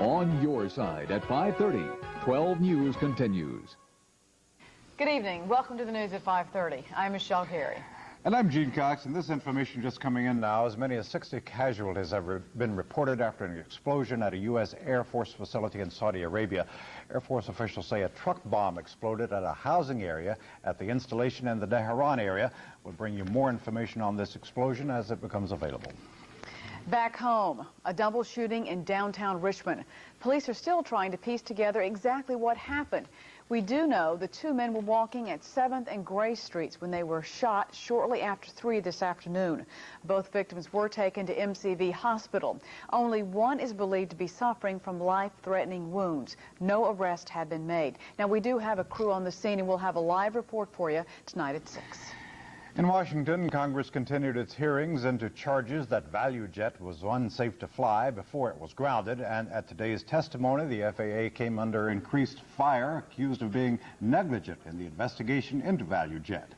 On your side at 5:30. 12 News continues. Good evening. Welcome to the news at 5:30. I'm Michelle Carey. And I'm Gene Cox, and this information just coming in now. As many as 60 casualties have been reported after an explosion at a U.S. Air Force facility in Saudi Arabia. Air Force officials say a truck bomb exploded at a housing area at the installation in the Tehran area. We'll bring you more information on this explosion as it becomes available. Back home, a double shooting in downtown Richmond. Police are still trying to piece together exactly what happened. We do know the two men were walking at 7th and Gray Streets when they were shot shortly after 3 this afternoon. Both victims were taken to MCV Hospital. Only one is believed to be suffering from life-threatening wounds. No arrest had been made. Now, we do have a crew on the scene, and we'll have a live report for you tonight at 6. In Washington, Congress continued its hearings into charges that ValueJet was unsafe to fly before it was grounded, and at today's testimony, the FAA came under increased fire, accused of being negligent in the investigation into ValueJet.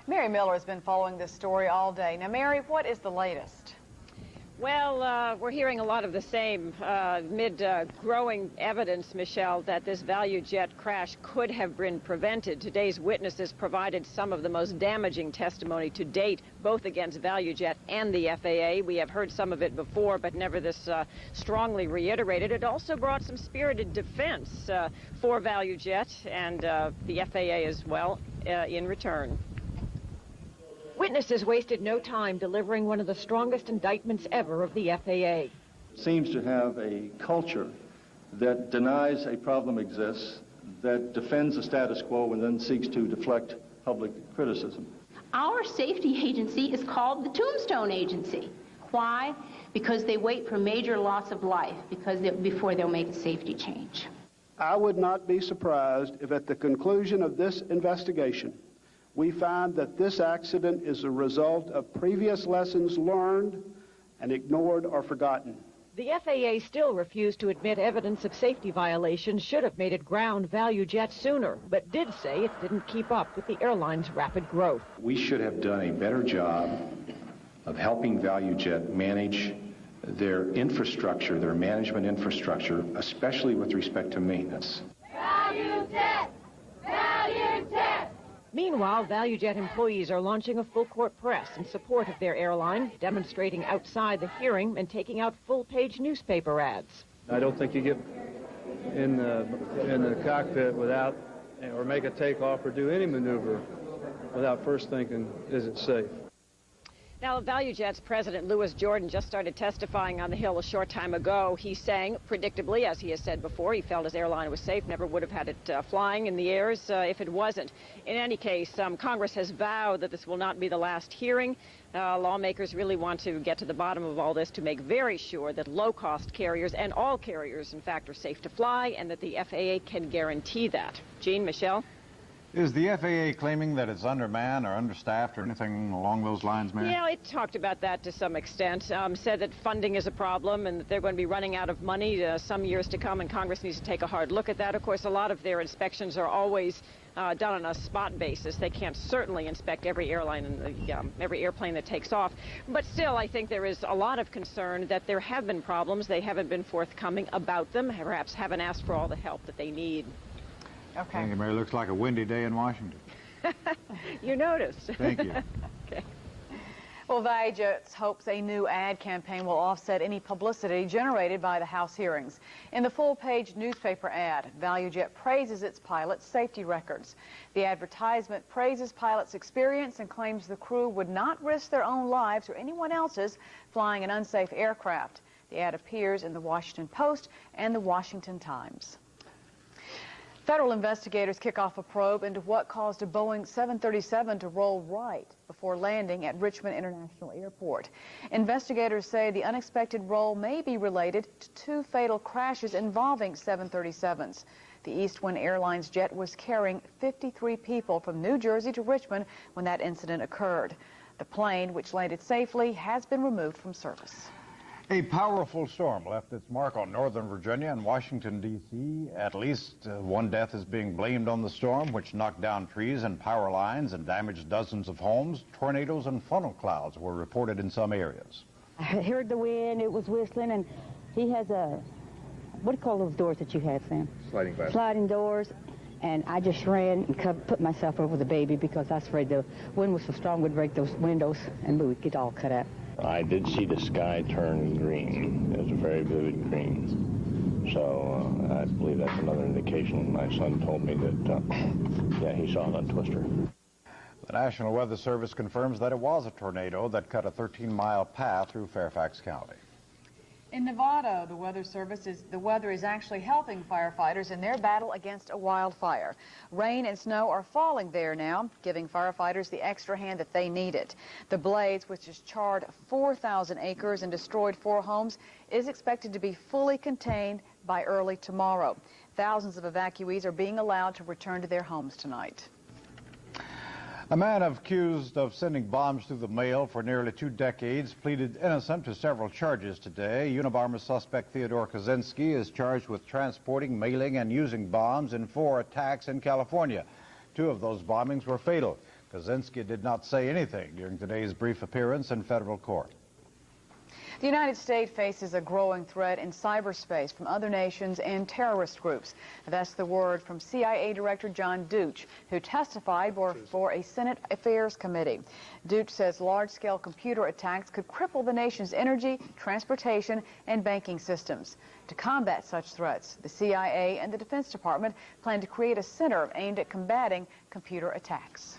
Mary Miller has been following this story all day. Now, Mary, what is the latest? Well, we're hearing a lot of the same amid growing evidence, Michelle, that this ValueJet crash could have been prevented. Today's witnesses provided some of the most damaging testimony to date, both against ValueJet and the FAA. We have heard some of it before, but never this strongly reiterated. It also brought some spirited defense for ValueJet and the FAA as well in return. Witnesses wasted no time delivering one of the strongest indictments ever of the FAA. Seems to have a culture that denies a problem exists, that defends the status quo and then seeks to deflect public criticism. Our safety agency is called the Tombstone Agency. Why? Because they wait for major loss of life before they'll make a safety change. I would not be surprised if at the conclusion of this investigation, we find that this accident is a result of previous lessons learned and ignored or forgotten. The FAA still refused to admit evidence of safety violations should have made it ground ValueJet sooner, but did say it didn't keep up with the airline's rapid growth. We should have done a better job of helping ValueJet manage their infrastructure, their management infrastructure, especially with respect to maintenance. ValueJet! ValueJet! Meanwhile, ValueJet employees are launching a full-court press in support of their airline, demonstrating outside the hearing and taking out full-page newspaper ads. I don't think you get in the cockpit without, or make a takeoff or do any maneuver without first thinking, is it safe? Now, ValueJet's president, Louis Jordan, just started testifying on the Hill a short time ago. He's saying, predictably, as he has said before, he felt his airline was safe, never would have had it flying in the airs if it wasn't. In any case, Congress has vowed that this will not be the last hearing. Lawmakers really want to get to the bottom of all this to make very sure that low-cost carriers, and all carriers, in fact, are safe to fly, and that the FAA can guarantee that. Jean, Michelle? Is the FAA claiming that it's undermanned or understaffed or anything along those lines, Mary? Yeah, it talked about that to some extent. Said that funding is a problem and that they're going to be running out of money some years to come, and Congress needs to take a hard look at that. Of course, a lot of their inspections are always done on a spot basis. They can't certainly inspect every airline and every airplane that takes off. But still, I think there is a lot of concern that there have been problems. They haven't been forthcoming about them, perhaps haven't asked for all the help that they need. Okay. Thank you, Mary. Looks like a windy day in Washington. You noticed. Thank you. Okay. Well, ValueJet hopes a new ad campaign will offset any publicity generated by the House hearings. In the full-page newspaper ad, ValueJet praises its pilots' safety records. The advertisement praises pilots' experience and claims the crew would not risk their own lives or anyone else's flying an unsafe aircraft. The ad appears in the Washington Post and the Washington Times. Federal investigators kick off a probe into what caused a Boeing 737 to roll right before landing at Richmond International Airport. Investigators say the unexpected roll may be related to 2 fatal crashes involving 737s. The Eastwind Airlines jet was carrying 53 people from New Jersey to Richmond when that incident occurred. The plane, which landed safely, has been removed from service. A powerful storm left its mark on northern Virginia and Washington, D.C. At least one death is being blamed on the storm, which knocked down trees and power lines and damaged dozens of homes. Tornadoes and funnel clouds were reported in some areas. I heard the wind, it was whistling, and he has a what do you call those doors that you had, Sam? Sliding glass. Sliding doors. And I just ran and put myself over the baby because I was afraid the wind was so strong would break those windows and we would get all cut up. I did see the sky turn green. It was a very vivid green. So I believe that's another indication. My son told me that, yeah, he saw it on Twister. The National Weather Service confirms that it was a tornado that cut a 13-mile path through Fairfax County. In Nevada, the weather is actually helping firefighters in their battle against a wildfire. Rain and snow are falling there now, giving firefighters the extra hand that they needed. The blaze, which has charred 4,000 acres and destroyed 4 homes, is expected to be fully contained by early tomorrow. Thousands of evacuees are being allowed to return to their homes tonight. A man accused of sending bombs through the mail for nearly 2 decades pleaded innocent to several charges today. Unabomber suspect Theodore Kaczynski is charged with transporting, mailing, and using bombs in 4 attacks in California. 2 of those bombings were fatal. Kaczynski did not say anything during today's brief appearance in federal court. The United States faces a growing threat in cyberspace from other nations and terrorist groups. That's the word from CIA Director John Deutch, who testified before a Senate Affairs Committee. Deutch says large-scale computer attacks could cripple the nation's energy, transportation, and banking systems. To combat such threats, the CIA and the Defense Department plan to create a center aimed at combating computer attacks.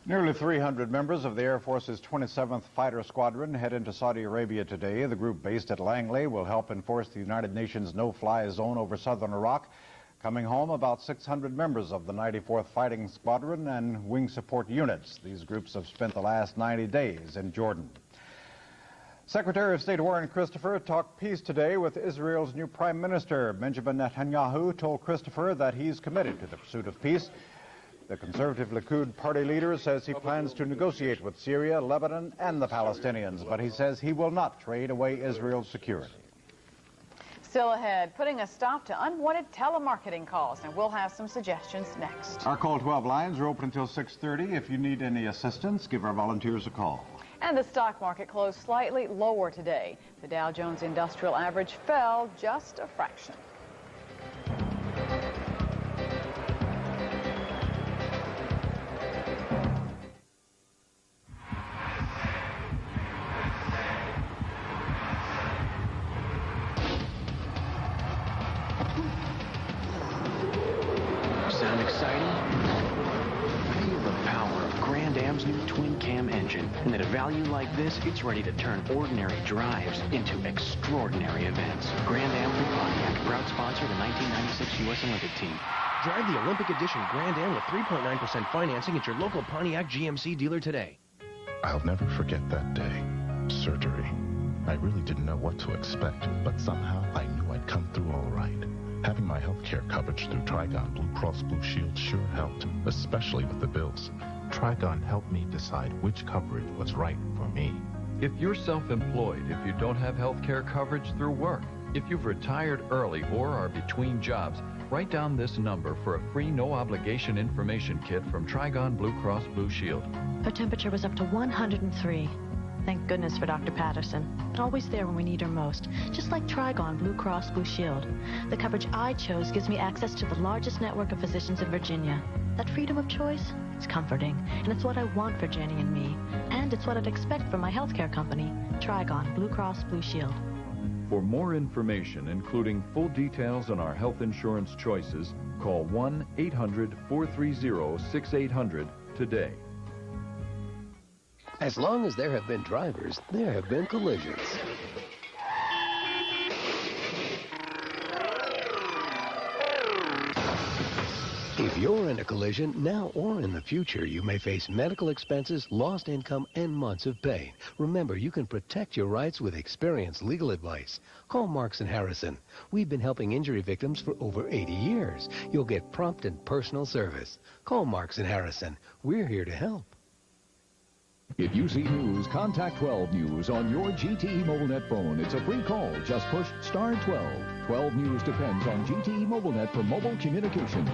Nearly 300 members of the Air Force's 27th Fighter Squadron head into Saudi Arabia today. The group based at Langley will help enforce the United Nations no-fly zone over southern Iraq. Coming home, about 600 members of the 94th Fighting Squadron and wing support units. These groups have spent the last 90 days in Jordan. Secretary of State Warren Christopher talked peace today with Israel's new Prime Minister. Benjamin Netanyahu told Christopher that he's committed to the pursuit of peace. The conservative Likud party leader says he plans to negotiate with Syria, Lebanon, and the Palestinians, but he says he will not trade away Israel's security. Still ahead, putting a stop to unwanted telemarketing calls, and we'll have some suggestions next. Our Call 12 lines are open until 6:30. If you need any assistance, give our volunteers a call. And the stock market closed slightly lower today. The Dow Jones Industrial Average fell just a fraction. Sound exciting? Feel the power of Grand Am's new twin-cam engine. And at a value like this, it's ready to turn ordinary drives into extraordinary events. Grand Am from Pontiac, proud sponsor of the 1996 U.S. Olympic team. Drive the Olympic Edition Grand Am with 3.9% financing at your local Pontiac GMC dealer today. I'll never forget that day. Surgery. I really didn't know what to expect, but somehow I knew I'd come through all right. Having my health care coverage through Trigon Blue Cross Blue Shield sure helped, especially with the bills. Trigon helped me decide which coverage was right for me. If you're self-employed, if you don't have health care coverage through work, if you've retired early or are between jobs, write down this number for a free no-obligation information kit from Trigon Blue Cross Blue Shield. Her temperature was up to 103. Thank goodness for Dr. Patterson. Always there when we need her most. Just like Trigon Blue Cross Blue Shield. The coverage I chose gives me access to the largest network of physicians in Virginia. That freedom of choice is comforting, and it's what I want for Jenny and me. And it's what I'd expect from my healthcare company, Trigon Blue Cross Blue Shield. For more information, including full details on our health insurance choices, call 1-800-430-6800 today. As long as there have been drivers, there have been collisions. If you're in a collision, now or in the future, you may face medical expenses, lost income, and months of pain. Remember, you can protect your rights with experienced legal advice. Call Marks & Harrison. We've been helping injury victims for over 80 years. You'll get prompt and personal service. Call Marks & Harrison. We're here to help. If you see news, contact 12 News on your GTE MobileNet phone. It's a free call. Just push star 12. 12 News depends on GTE MobileNet for mobile communications.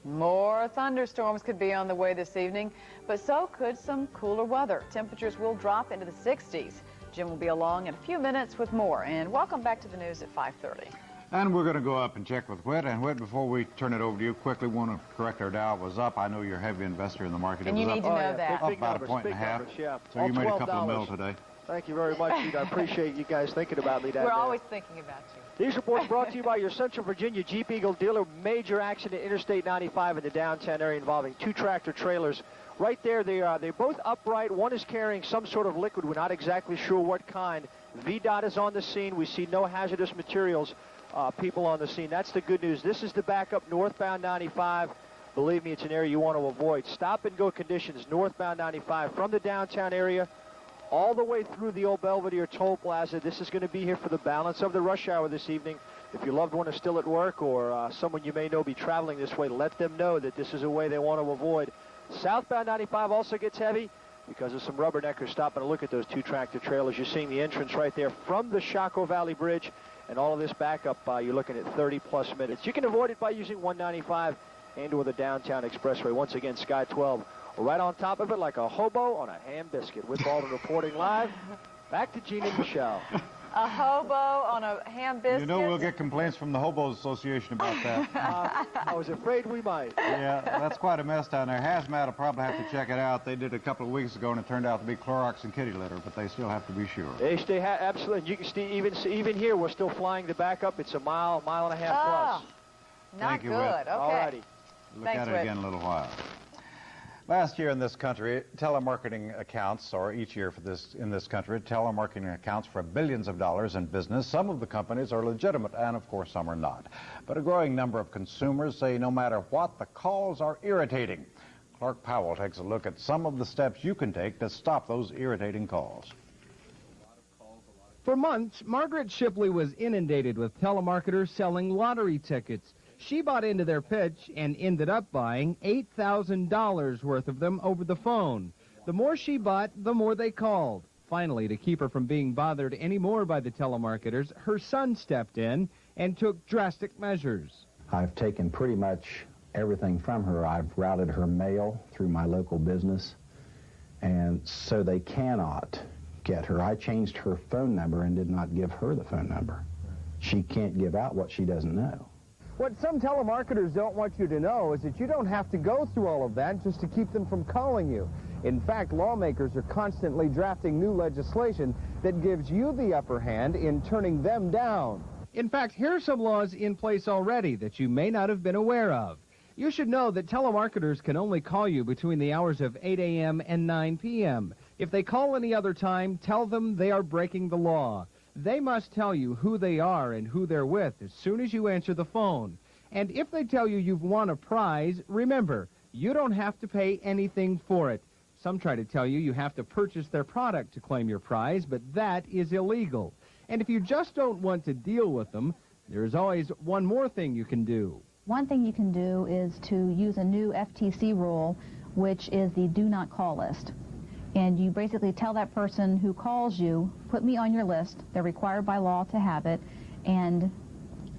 More thunderstorms could be on the way this evening, but so could some cooler weather. Temperatures will drop into the 60s. Jim will be along in a few minutes with more. And welcome back to the news at 5:30. And we're going to go up and check with Whit. And Whit, before we turn it over to you, quickly want to correct our Dow. It was up. I know you're a heavy investor in the market. And you need to know that. Up about a point and a half. Yeah. So you made a couple of mil today. Thank you very much, Pete. I appreciate you guys thinking about me. We're always thinking about you. These reports brought to you by your Central Virginia Jeep Eagle dealer. Major accident Interstate 95 in the downtown area involving 2 tractor trailers. Right there, they're both upright. One is carrying some sort of liquid. We're not exactly sure what kind. VDOT is on the scene. We see no hazardous materials. People on the scene. That's the good news. This is the backup northbound 95. Believe me, it's an area you want to avoid. Stop and go conditions northbound 95 from the downtown area all the way through the old Belvedere Toll Plaza. This is going to be here for the balance of the rush hour this evening. If your loved one is still at work or someone you may know be traveling this way, let them know that this is a way they want to avoid. Southbound 95 also gets heavy because of some rubberneckers stopping to look at those 2 tractor trailers. You're seeing the entrance right there from the Chaco Valley Bridge. And all of this backup, you're looking at 30-plus minutes. You can avoid it by using 195 and or the downtown expressway. Once again, Sky 12 right on top of it like a hobo on a ham biscuit. With Baldwin reporting live. Back to Gene and Michelle. A hobo on a ham biscuit? You know we'll get complaints from the Hobos Association about that. I was afraid we might. Yeah, that's quite a mess down there. Hazmat will probably have to check it out. They did a couple of weeks ago, and it turned out to be Clorox and kitty litter, but they still have to be sure. They absolutely. You can see even here, we're still flying the backup. It's a mile and a half plus. Not good. Okay. All righty. Look at it again in a little while. Last year in this country, telemarketing accounts, or each year in this country, telemarketing accounts for billions of dollars in business. Some of the companies are legitimate, and of course some are not. But a growing number of consumers say no matter what, the calls are irritating. Clark Powell takes a look at some of the steps you can take to stop those irritating calls. For months, Margaret Shipley was inundated with telemarketers selling lottery tickets. She bought into their pitch and ended up buying $8,000 worth of them over the phone. The more she bought, the more they called. Finally, to keep her from being bothered anymore by the telemarketers, her son stepped in and took drastic measures. I've taken pretty much everything from her. I've routed her mail through my local business, and so they cannot get her. I changed her phone number and did not give her the phone number. She can't give out what she doesn't know. What some telemarketers don't want you to know is that you don't have to go through all of that just to keep them from calling you. In fact, lawmakers are constantly drafting new legislation that gives you the upper hand in turning them down. In fact, here are some laws in place already that you may not have been aware of. You should know that telemarketers can only call you between the hours of 8 a.m. and 9 p.m. If they call any other time, tell them they are breaking the law. They must tell you who they are and who they're with as soon as you answer the phone. And if they tell you you've won a prize, remember, you don't have to pay anything for it. Some try to tell you you have to purchase their product to claim your prize, but that is illegal. And if you just don't want to deal with them, there's always one more thing you can do. One thing you can do is to use a new FTC rule, which is the do not call list. And you basically tell that person who calls you, put me on your list, they're required by law to have it, and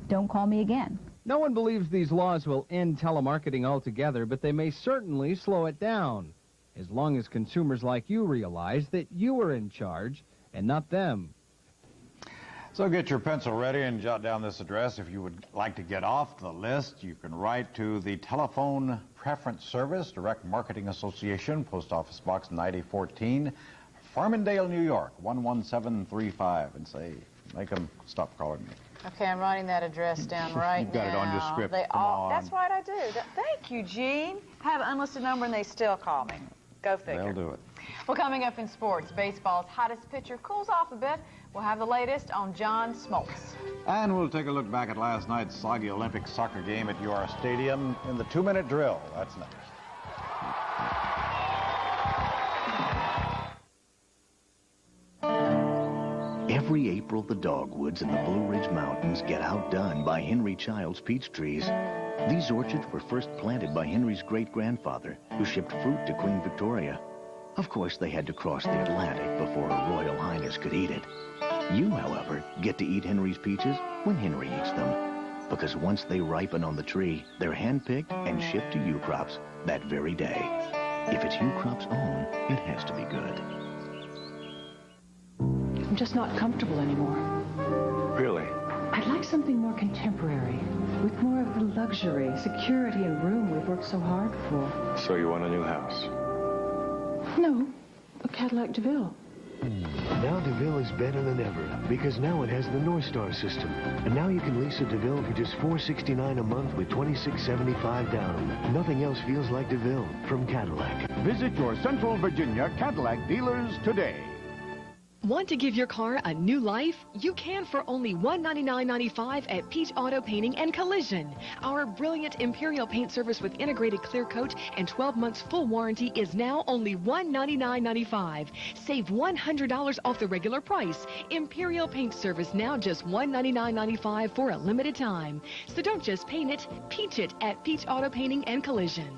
don't call me again. No one believes these laws will end telemarketing altogether, but they may certainly slow it down, as long as consumers like you realize that you are in charge and not them. So get your pencil ready and jot down this address. If you would like to get off the list, you can write to the Telephone Preference Service, Direct Marketing Association, Post Office Box 9014, Farmingdale, New York, 11735, and say, make them stop calling me. Okay, I'm writing that address down right now. You've got it on your script. That's right, I do. Thank you, Gene. I have an unlisted number, and they still call me. Go figure. They'll do it. Well, coming up in sports, baseball's hottest pitcher cools off a bit. We'll have the latest on John Smoltz. And we'll take a look back at last night's soggy Olympic soccer game at UR Stadium in the 2-minute drill. That's next. Every April, the dogwoods in the Blue Ridge Mountains get outdone by Henry Child's peach trees. These orchards were first planted by Henry's great-grandfather, who shipped fruit to Queen Victoria. Of course, they had to cross the Atlantic before Her Royal Highness could eat it. You, however, get to eat Henry's peaches when Henry eats them. Because once they ripen on the tree, they're hand-picked and shipped to U-Crops that very day. If it's U-Crops' own, it has to be good. I'm just not comfortable anymore. Really? I'd like something more contemporary, with more of the luxury, security, and room we've worked so hard for. So you want a new house? No, a Cadillac DeVille. Now DeVille is better than ever because now it has the North Star system. And now you can lease a DeVille for just $469 a month with $26.75 down. Nothing else feels like DeVille from Cadillac. Visit your Central Virginia Cadillac dealers today. Want to give your car a new life? You can for only $199.95 at Peach Auto Painting and Collision. Our brilliant Imperial paint service with integrated clear coat and 12 months full warranty is now only $199.95. Save $100 off the regular price. Imperial paint service now just $199.95 for a limited time. So don't just paint it, peach it at Peach Auto Painting and Collision.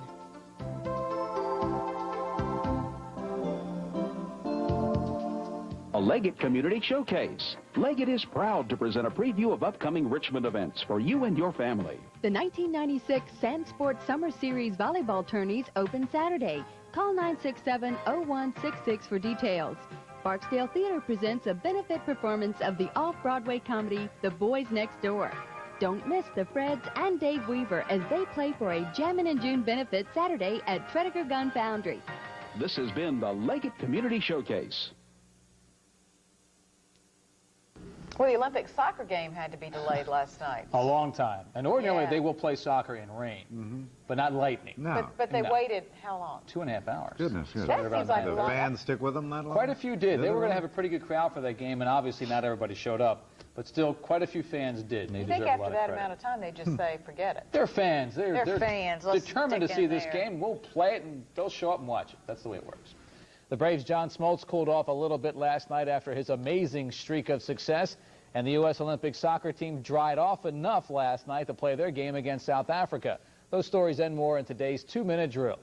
A Leggett Community Showcase. Leggett is proud to present a preview of upcoming Richmond events for you and your family. The 1996 Sand Sports Summer Series volleyball tourneys open Saturday. Call 967-0166 for details. Barksdale Theater presents a benefit performance of the off-Broadway comedy The Boys Next Door. Don't miss the Freds and Dave Weaver as they play for a Jammin' in June benefit Saturday at Tredegar Gun Foundry. This has been the Leggett Community Showcase. Well, the Olympic soccer game had to be delayed last night. A long time. And ordinarily they will play soccer in rain, but not lightning. No. But they waited how long? 2.5 hours. Goodness, yeah. That seems like a the lot. fans stick with them that long? Quite a few did. They were going to have a pretty good crowd for that game, and obviously not everybody showed up. But still, quite a few fans did, and they You deserve think a after lot of that credit. amount of time, they just say, forget it. They're fans. They're fans. Let's determined to stick see in this there. game. We'll play it, and they'll show up and watch it. That's the way it works. The Braves' John Smoltz cooled off a little bit last night after his amazing streak of success. And the U.S. Olympic soccer team dried off enough last night to play their game against South Africa. Those stories and more in today's 2-minute drill.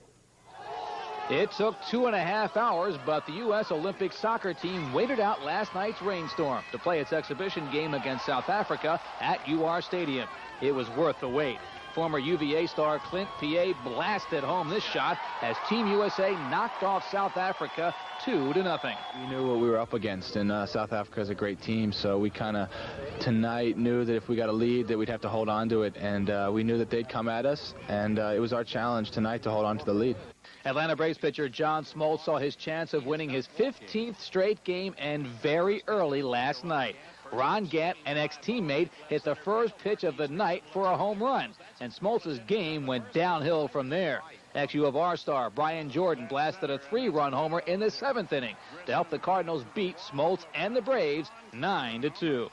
It took 2.5 hours, but the U.S. Olympic soccer team waited out last night's rainstorm to play its exhibition game against South Africa at UR Stadium. It was worth the wait. Former UVA star Clint Piet blasted home this shot as Team USA knocked off South Africa 2-0. We knew what we were up against, and South Africa is a great team, so we kind of tonight knew that if we got a lead that we'd have to hold on to it, and we knew that they'd come at us, and it was our challenge tonight to hold on to the lead. Atlanta Braves pitcher John Smoltz saw his chance of winning his 15th straight game and very early last night. Ron Gant, an ex-teammate, hit the first pitch of the night for a home run, and Smoltz's game went downhill from there. Ex-U of R star Brian Jordan blasted a 3-run homer in the 7th inning to help the Cardinals beat Smoltz and the Braves 9-2.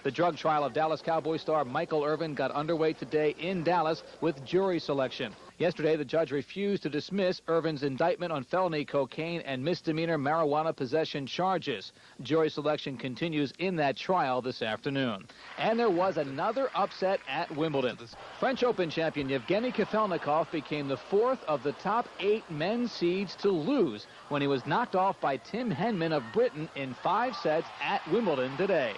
The drug trial of Dallas Cowboys star Michael Irvin got underway today in Dallas with jury selection. Yesterday, the judge refused to dismiss Irvin's indictment on felony cocaine and misdemeanor marijuana possession charges. Jury selection continues in that trial this afternoon. And there was another upset at Wimbledon. French Open champion Yevgeny Kafelnikov became the 4th of the top 8 men's seeds to lose when he was knocked off by Tim Henman of Britain in 5 sets at Wimbledon today.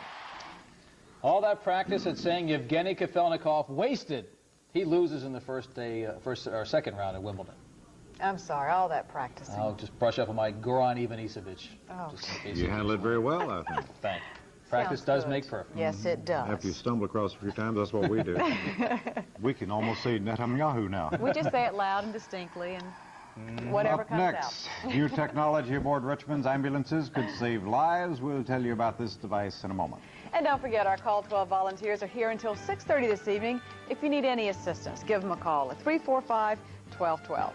All that practice at saying Yevgeny Kafelnikov wasted. He loses in the first second round at Wimbledon. I'm sorry, all that practicing. I'll just brush up on my Goran Ivanisevic. Oh. You handled it very well, I think. Thank you. Practice does make perfect. Yes, it does. After you stumble across a few times, that's what we do. We can almost say Netanyahu now. We just say it loud and distinctly, and whatever Up comes next, out. new technology aboard Richmond's ambulances could save lives. We'll tell you about this device in a moment. And don't forget, our Call 12 volunteers are here until 6:30 this evening. If you need any assistance, give them a call at 345-1212.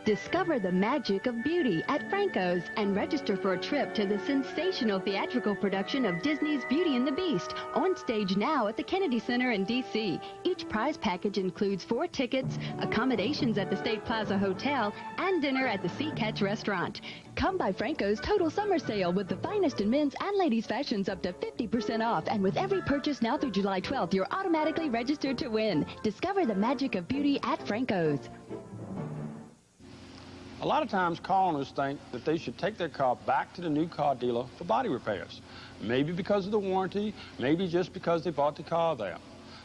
Discover the magic of beauty at Franco's and register for a trip to the sensational theatrical production of Disney's Beauty and the Beast, on stage now at the Kennedy Center in D.C. Each prize package includes 4 tickets, accommodations at the State Plaza Hotel, and dinner at the Sea Catch restaurant. Come by Franco's Total Summer Sale with the finest in men's and ladies' fashions up to 50% off. And with every purchase now through July 12th, you're automatically registered to win. Discover the magic of beauty at Franco's. A lot of times car owners think that they should take their car back to the new car dealer for body repairs. Maybe because of the warranty, maybe just because they bought the car there.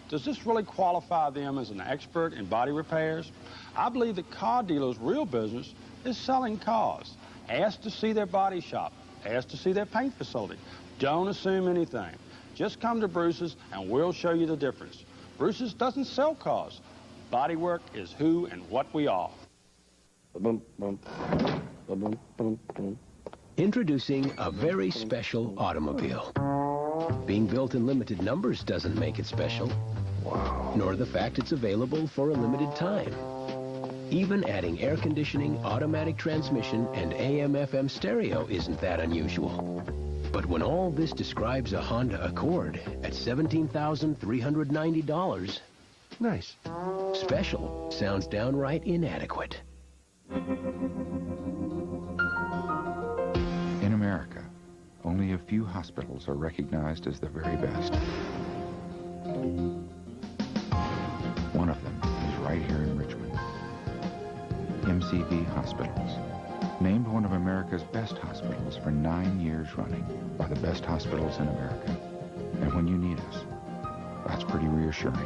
Does this really qualify them as an expert in body repairs? I believe the car dealer's real business is selling cars. Ask to see their body shop. Ask to see their paint facility. Don't assume anything. Just come to Bruce's and we'll show you the difference. Bruce's doesn't sell cars. Bodywork is who and what we are. Introducing a very special automobile. Being built in limited numbers doesn't make it special, nor the fact it's available for a limited time. Even adding air conditioning, automatic transmission, and AM/FM stereo isn't that unusual. But when all this describes a Honda Accord at $17,390, nice. Special sounds downright inadequate. In America, only a few hospitals are recognized as the very best. One of them is right here in Richmond. MCV Hospitals. Named one of America's best hospitals for 9 years running by the best hospitals in America. And when you need us, that's pretty reassuring.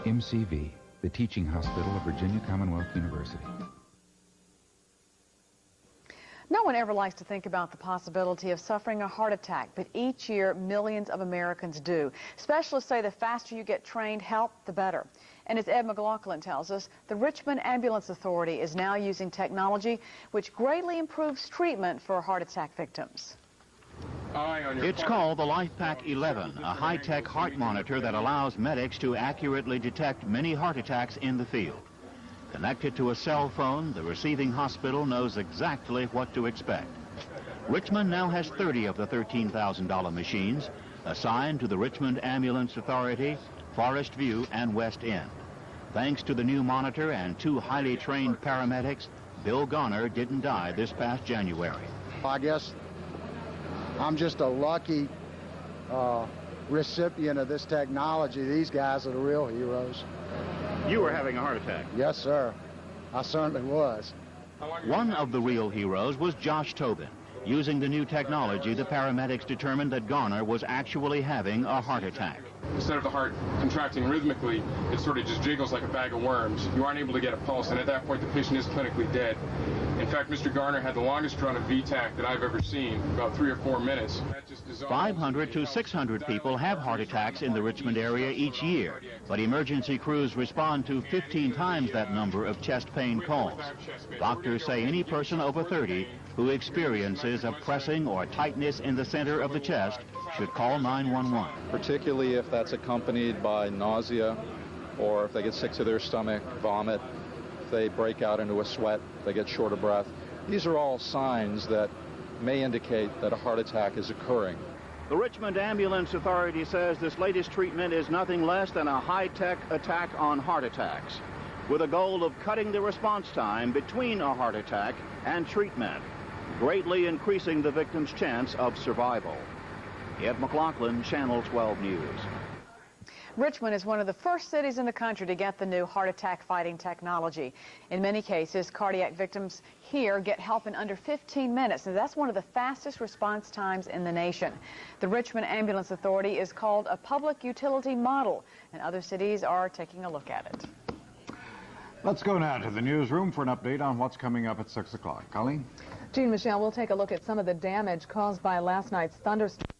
MCV, the teaching hospital of Virginia Commonwealth University. No one ever likes to think about the possibility of suffering a heart attack, but each year millions of Americans do. Specialists say the faster you get trained help, the better. And as Ed McLaughlin tells us, the Richmond Ambulance Authority is now using technology which greatly improves treatment for heart attack victims. It's called the LifePak 11, a high-tech heart monitor that allows medics to accurately detect many heart attacks in the field. Connected to a cell phone, the receiving hospital knows exactly what to expect. Richmond now has 30 of the $13,000 machines assigned to the Richmond Ambulance Authority, Forest View, and West End. Thanks to the new monitor and 2 highly trained paramedics, Bill Garner didn't die this past January. I guess I'm just a lucky recipient of this technology. These guys are the real heroes. You were having a heart attack. Yes, sir. I certainly was. One of the real heroes was Josh Tobin. Using the new technology, the paramedics determined that Garner was actually having a heart attack. Instead of the heart contracting rhythmically, it sort of just jiggles like a bag of worms. You aren't able to get a pulse, and at that point, the patient is clinically dead. In fact, Mr. Garner had the longest run of VTAC that I've ever seen, about 3 or 4 minutes. 500 to 600 people have heart attacks in the Richmond area each year, but emergency crews respond to 15 times that number of chest pain calls. Doctors say any person over 30 who experiences a pressing or tightness in the center of the chest should call 911. Particularly if that's accompanied by nausea, or if they get sick to their stomach, vomit, if they break out into a sweat, they get short of breath. These are all signs that may indicate that a heart attack is occurring. The Richmond Ambulance Authority says this latest treatment is nothing less than a high-tech attack on heart attacks, with a goal of cutting the response time between a heart attack and treatment, greatly increasing the victim's chance of survival. Ed McLaughlin, Channel 12 News. Richmond is one of the first cities in the country to get the new heart attack fighting technology. In many cases, cardiac victims here get help in under 15 minutes, and that's one of the fastest response times in the nation. The Richmond Ambulance Authority is called a public utility model, and other cities are taking a look at it. Let's go now to the newsroom for an update on what's coming up at 6 o'clock. Colleen? Jean Michelle, we'll take a look at some of the damage caused by last night's thunderstorm.